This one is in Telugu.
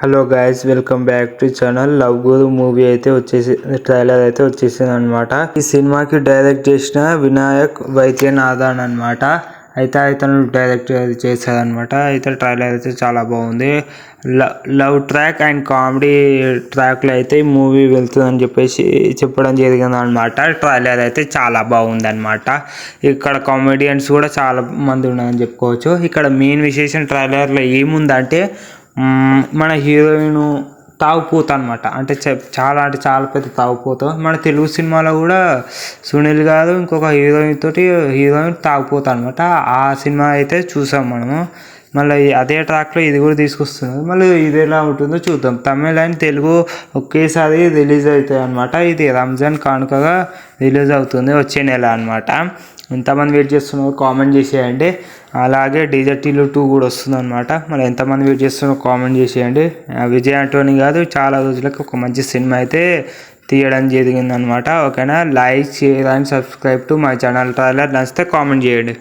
Hello guys, welcome back to channel. Love Guru movie అయితే వచ్చేసి ట్రైలర్ అయితే వచ్చేసింది అనమాట. ఈ సినిమాకి డైరెక్ట్ చేసిన వినాయక్ వైద్యనాథన్ అనమాట. అయితే ఇతను డైరెక్ట్ చేశాడు అనమాట. అయితే ట్రైలర్ అయితే చాలా బాగుంది. లవ్ ట్రాక్ అండ్ కామెడీ ట్రాక్లో అయితే ఈ మూవీ వెళ్తుందని చెప్పేసి చెప్పడం జరిగింది అనమాట. ట్రైలర్ అయితే చాలా బాగుంది అనమాట. ఇక్కడ కామెడియన్స్ కూడా చాలా మంది ఉన్నారని చెప్పుకోవచ్చు. ఇక్కడ మెయిన్ విశేషం ట్రైలర్లో ఏముందంటే మన హీరోయిన్ తాగుపోతా అనమాట. అంటే చాలా పెద్ద తాగుపోతాం. మన తెలుగు సినిమాలో కూడా సునీల్ గారు ఇంకొక హీరోయిన్ తాగుపోతా అనమాట. ఆ సినిమా అయితే చూసాం మనము. మళ్ళీ అదే ట్రాక్లో ఇది కూడా తీసుకొస్తున్నారు. మళ్ళీ ఇది ఎలా ఉంటుందో చూద్దాం. తమిళ అండ్ తెలుగు ఒకేసారి రిలీజ్ అవుతాయి అనమాట. ఇది రంజాన్ కానుకగా రిలీజ్ అవుతుంది వచ్చే నెల అనమాట. ఎంతమంది వెయిట్ చేస్తున్నారో కామెంట్ చేసేయండి. అలాగే డీజర్టీలు 2 కూడా వస్తుంది అనమాట. మరి ఎంతమంది వెయిట్ చేస్తున్నారో కామెంట్ చేసేయండి. విజయ్ ఆంటోనీ కాదు, చాలా రోజులకు ఒక మంచి సినిమా అయితే తీయడం జరిగింది అనమాట. ఓకేనా, like, share and subscribe to my channel. Trailer నచ్చితే కామెంట్ చేయండి.